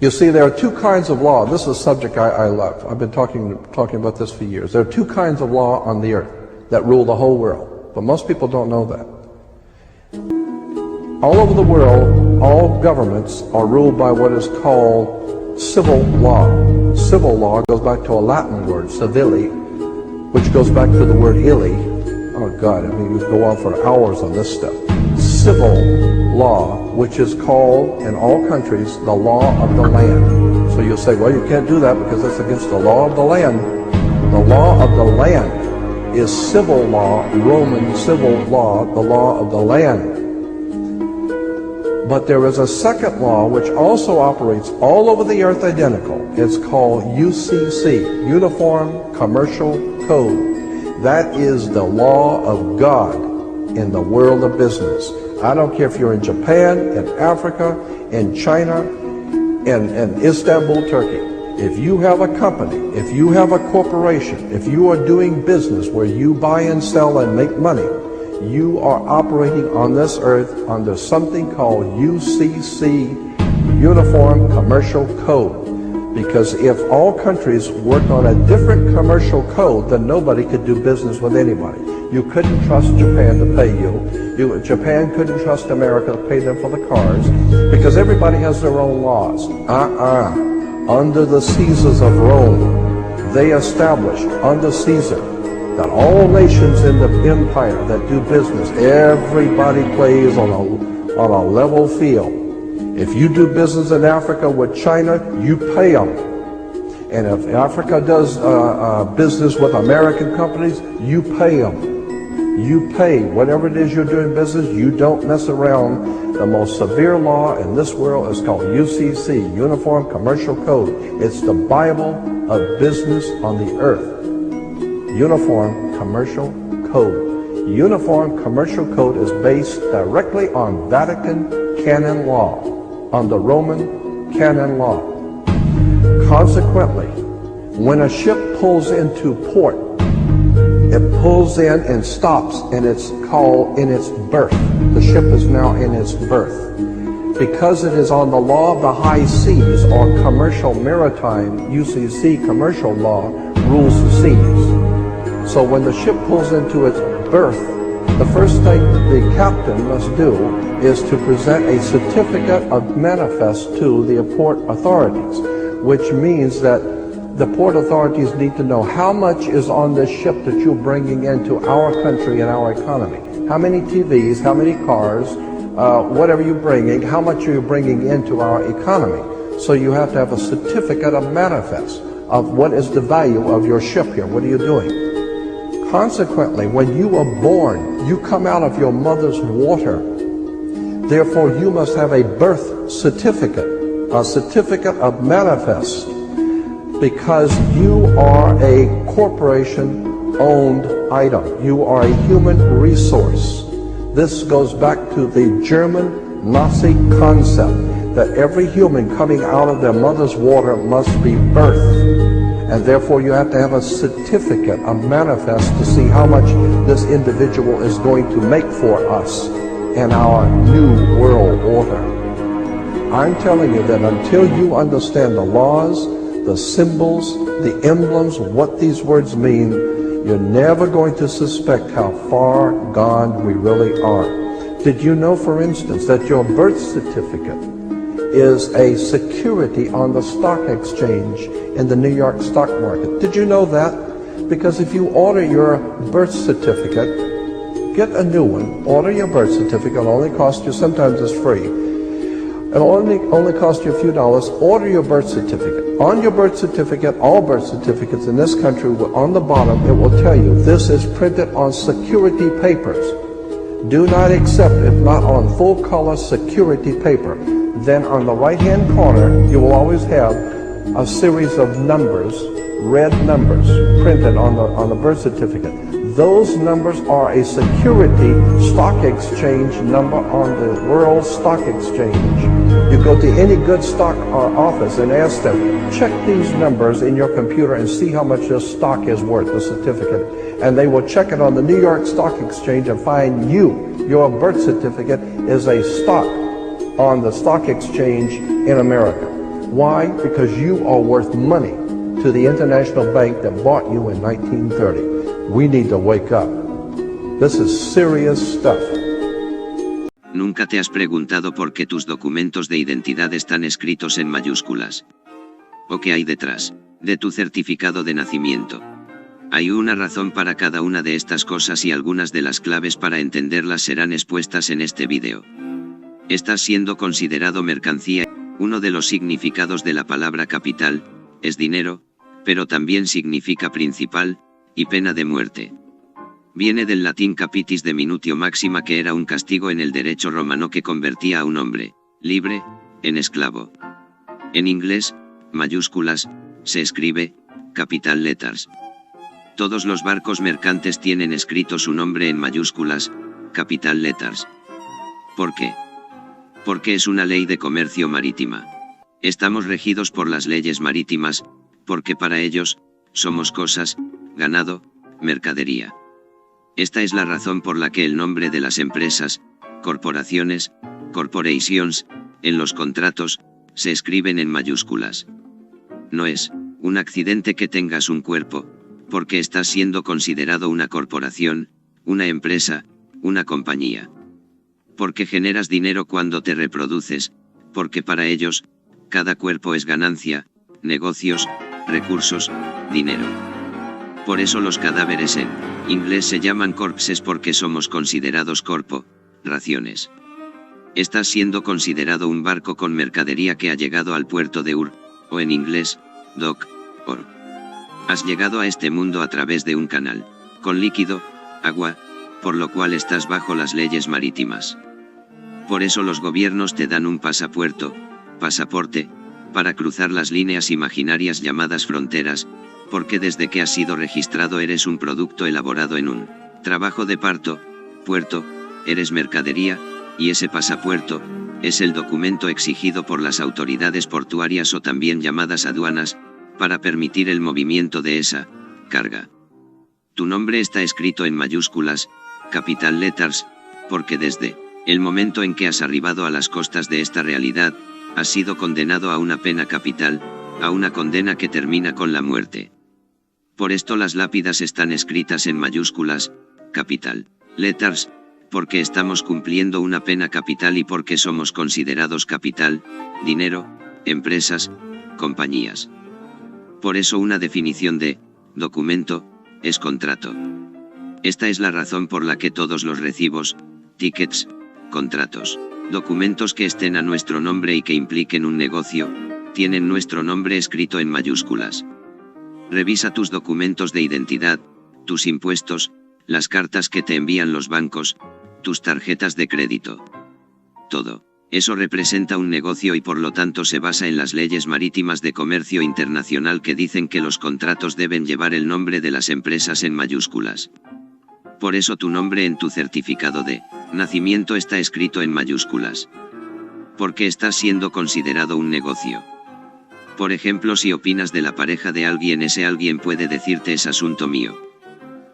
You see, there are two kinds of law. This is a subject I love. I've been talking about this for years. There are two kinds of law on the earth that rule the whole world, but most people don't know that. All over the world, all governments are ruled by what is called civil law. Civil law goes back to a Latin word, civili, which goes back to the word illy. Oh God, I mean, you go on for hours on this stuff. Civil law, which is called in all countries the law of the land. So you'll say, well, you can't do that because that's against the law of the land. The law of the land is civil law, Roman civil law, the law of the land. But there is a second law which also operates all over the earth identical. It's called UCC, Uniform Commercial Code. That is the law of God in the world of business. I don't care if you're in Japan, in Africa, in China, in Istanbul, Turkey. If you have a company, if you have a corporation, if you are doing business where you buy and sell and make money, you are operating on this earth under something called UCC, Uniform Commercial Code. Because if all countries worked on a different commercial code, then nobody could do business with anybody. You couldn't trust Japan to pay you. Japan couldn't trust America to pay them for the cars, because everybody has their own laws. Under the Caesars of Rome, they established under Caesar that all nations in the empire that do business, everybody plays on a level field. If you do business in Africa with China, you pay them. And if Africa does business with American companies, you pay them. You pay whatever it is you're doing business. You don't mess around. The most severe law in this world is called UCC, Uniform Commercial Code. It's the Bible of business on the earth. Uniform Commercial Code. Uniform Commercial Code is based directly on Vatican canon law, on the Roman canon law. Consequently, when a ship pulls into port, it pulls in and stops, and it's called in its berth. The ship is now in its berth. Because it is on the law of the high seas, or commercial maritime, UCC commercial law, rules the seas. So when the ship pulls into its berth, the first thing the captain must do is to present a certificate of manifest to the port authorities, which means that the port authorities need to know how much is on this ship that you're bringing into our country and our economy. How many TVs, how many cars, whatever you're bringing, how much are you bringing into our economy? So you have to have a certificate of manifest of what is the value of your ship here. What are you doing? Consequently, when you are born, you come out of your mother's water. Therefore, you must have a birth certificate, a certificate of manifest, because you are a corporation-owned item. You are a human resource. This goes back to the German Nazi concept that every human coming out of their mother's water must be birthed. And therefore you have to have a certificate, a manifest, to see how much this individual is going to make for us in our new world order. I'm telling you that until you understand the laws, the symbols, the emblems, what these words mean, you're never going to suspect how far gone we really are. Did you know, for instance, that your birth certificate is a security on the stock exchange in the New York stock market? Did you know that? Because if you order your birth certificate, get a new one, order your birth certificate, it'll only cost you, sometimes it's free, it'll only cost you a few dollars. Order your birth certificate. On your birth certificate, all birth certificates in this country, on the bottom, it will tell you this is printed on security papers. Do not accept if not on full color security paper. Then on the right-hand corner, you will always have a series of numbers, red numbers, printed on the birth certificate. Those numbers are a security stock exchange number on the World Stock Exchange. You go to any good stock office and ask them, check these numbers in your computer and see how much this stock is worth, the certificate. And they will check it on the New York Stock Exchange and find your birth certificate is a stock on the stock exchange in America. Why? Because you are worth money to the international bank that bought you in 1930. We need to wake up. This is serious stuff. ¿Nunca te has preguntado por qué tus documentos de identidad están escritos en mayúsculas? ¿O qué hay detrás de tu certificado de nacimiento? Hay una razón para cada una de estas cosas y algunas de las claves para entenderlas serán expuestas en este video. Estás siendo considerado mercancía. Uno de los significados de la palabra capital es dinero, pero también significa principal y pena de muerte. Viene del latín capitis de minutio máxima, que era un castigo en el derecho romano que convertía a un hombre libre en esclavo. En inglés, mayúsculas se escribe capital letters. Todos los barcos mercantes tienen escrito su nombre en mayúsculas, capital letters. ¿Por qué? Porque es una ley de comercio marítima. Estamos regidos por las leyes marítimas, porque para ellos somos cosas, ganado, mercadería. Esta es la razón por la que el nombre de las empresas, corporaciones, corporations, en los contratos, se escriben en mayúsculas. No es un accidente que tengas un cuerpo, porque estás siendo considerado una corporación, una empresa, una compañía. Porque generas dinero cuando te reproduces, porque para ellos, cada cuerpo es ganancia, negocios, recursos, dinero. Por eso los cadáveres en inglés se llaman corpses, porque somos considerados corpo, raciones. Estás siendo considerado un barco con mercadería que ha llegado al puerto de Ur, o en inglés, dock, or. Has llegado a este mundo a través de un canal, con líquido, agua, por lo cual estás bajo las leyes marítimas. Por eso los gobiernos te dan un pasaporte, para cruzar las líneas imaginarias llamadas fronteras, porque desde que has sido registrado eres un producto elaborado en un trabajo de puerto, eres mercadería, y ese pasaporte es el documento exigido por las autoridades portuarias, o también llamadas aduanas, para permitir el movimiento de esa carga. Tu nombre está escrito en mayúsculas, capital letters, porque desde el momento en que has arribado a las costas de esta realidad, has sido condenado a una pena capital, a una condena que termina con la muerte. Por esto las lápidas están escritas en mayúsculas, capital letters, porque estamos cumpliendo una pena capital y porque somos considerados capital, dinero, empresas, compañías. Por eso una definición de documento es contrato. Esta es la razón por la que todos los recibos, tickets, contratos, documentos que estén a nuestro nombre y que impliquen un negocio, tienen nuestro nombre escrito en mayúsculas. Revisa tus documentos de identidad, tus impuestos, las cartas que te envían los bancos, tus tarjetas de crédito. Todo eso representa un negocio y por lo tanto se basa en las leyes marítimas de comercio internacional, que dicen que los contratos deben llevar el nombre de las empresas en mayúsculas. Por eso tu nombre en tu certificado de nacimiento está escrito en mayúsculas. Porque estás siendo considerado un negocio. Por ejemplo, si opinas de la pareja de alguien, ese alguien puede decirte es asunto mío.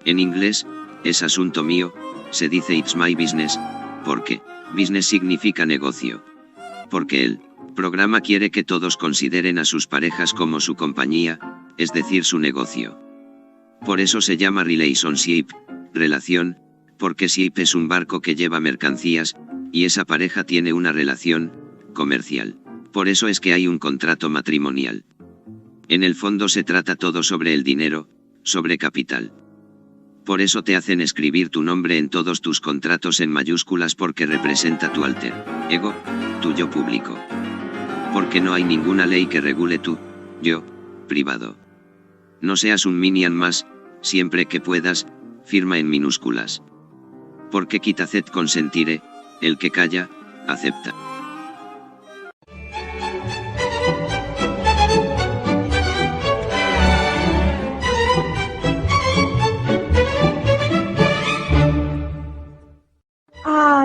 En inglés, es asunto mío, se dice it's my business, porque business significa negocio. Porque el programa quiere que todos consideren a sus parejas como su compañía, es decir, su negocio. Por eso se llama relationship, relación, porque ship es un barco que lleva mercancías, y esa pareja tiene una relación comercial. Por eso es que hay un contrato matrimonial. En el fondo se trata todo sobre el dinero, sobre capital. Por eso te hacen escribir tu nombre en todos tus contratos en mayúsculas, porque representa tu alter ego, tu yo público. Porque no hay ninguna ley que regule tu yo privado. No seas un minion más, siempre que puedas, firma en minúsculas. Porque quitacet consentire, el que calla, acepta.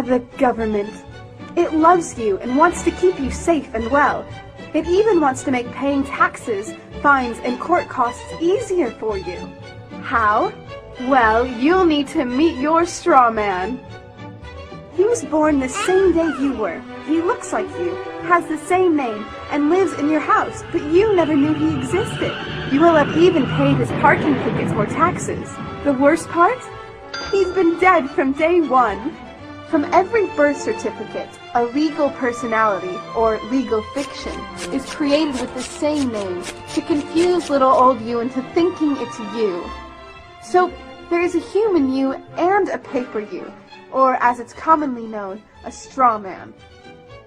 The government. It loves you and wants to keep you safe and well. It even wants to make paying taxes, fines, and court costs easier for you. How? Well, you'll need to meet your straw man. He was born the same day you were. He looks like you, has the same name, and lives in your house, but you never knew he existed. You will have even paid his parking tickets or taxes. The worst part? He's been dead from day one. From every birth certificate, a legal personality, or legal fiction, is created with the same name to confuse little old you into thinking it's you. So, there is a human you and a paper you, or as it's commonly known, a straw man.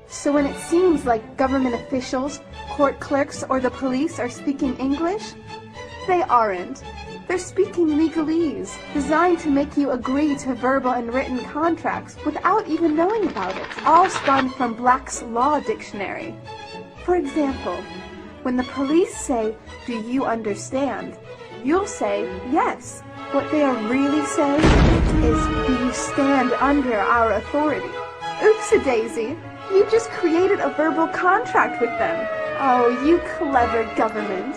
So when it seems like government officials, court clerks, or the police are speaking English, they aren't. They're speaking legalese, designed to make you agree to verbal and written contracts without even knowing about it, all spun from Black's Law Dictionary. For example, when the police say, "Do you understand?" you'll say, "Yes." What they are really saying is, "Do you stand under our authority?" Oops-a-daisy, you just created a verbal contract with them. Oh, you clever government.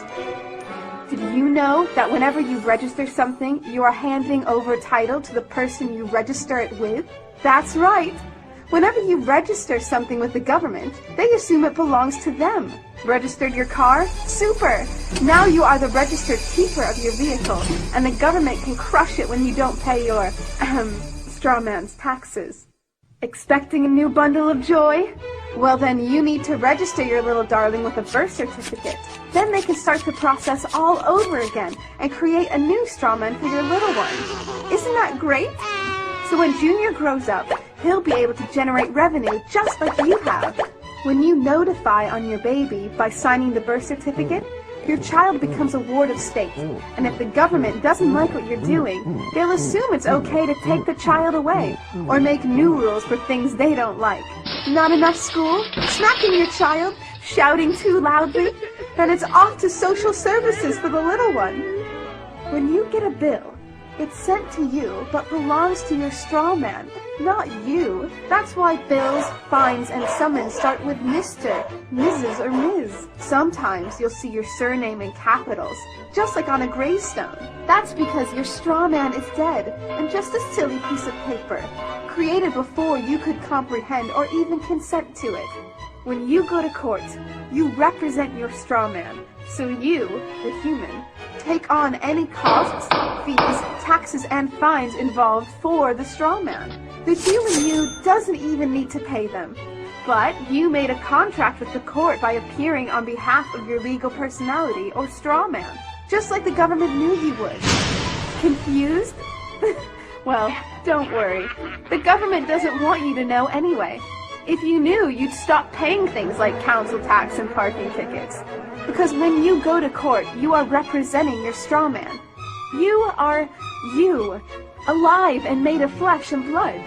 Did you know that whenever you register something, you are handing over title to the person you register it with? That's right. Whenever you register something with the government, they assume it belongs to them. Registered your car? Super! Now you are the registered keeper of your vehicle, and the government can crush it when you don't pay your, straw man's taxes. Expecting a new bundle of joy? Well then you need to register your little darling with a birth certificate. Then they can start the process all over again and create a new straw man for your little one. Isn't that great? So when Junior grows up, he'll be able to generate revenue just like you have. When you notify on your baby by signing the birth certificate, your child becomes a ward of state, and if the government doesn't like what you're doing, they'll assume it's okay to take the child away, or make new rules for things they don't like. Not enough school? Smacking your child? Shouting too loudly? Then it's off to social services for the little one. When you get a bill, it's sent to you, but belongs to your straw man, not you. That's why bills, fines, and summons start with Mr., Mrs., or Ms. Sometimes you'll see your surname in capitals, just like on a gravestone. That's because your straw man is dead, and just a silly piece of paper, created before you could comprehend or even consent to it. When you go to court, you represent your straw man, so you, the human, take on any costs, fees, taxes, and fines involved for the straw man. The human you doesn't even need to pay them. But you made a contract with the court by appearing on behalf of your legal personality or straw man, just like the government knew you would. Confused? Well, don't worry. The government doesn't want you to know anyway. If you knew, you'd stop paying things like council tax and parking tickets. Because when you go to court, you are representing your straw man. You are you, alive and made of flesh and blood.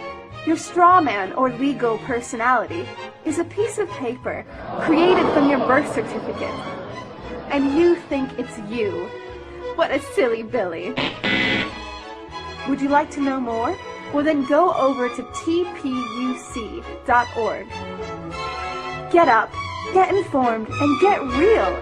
Your straw man, or legal personality, is a piece of paper created from your birth certificate. And you think it's you. What a silly Billy. Would you like to know more? Well then go over to tpuc.org. Get up, get informed, and get real.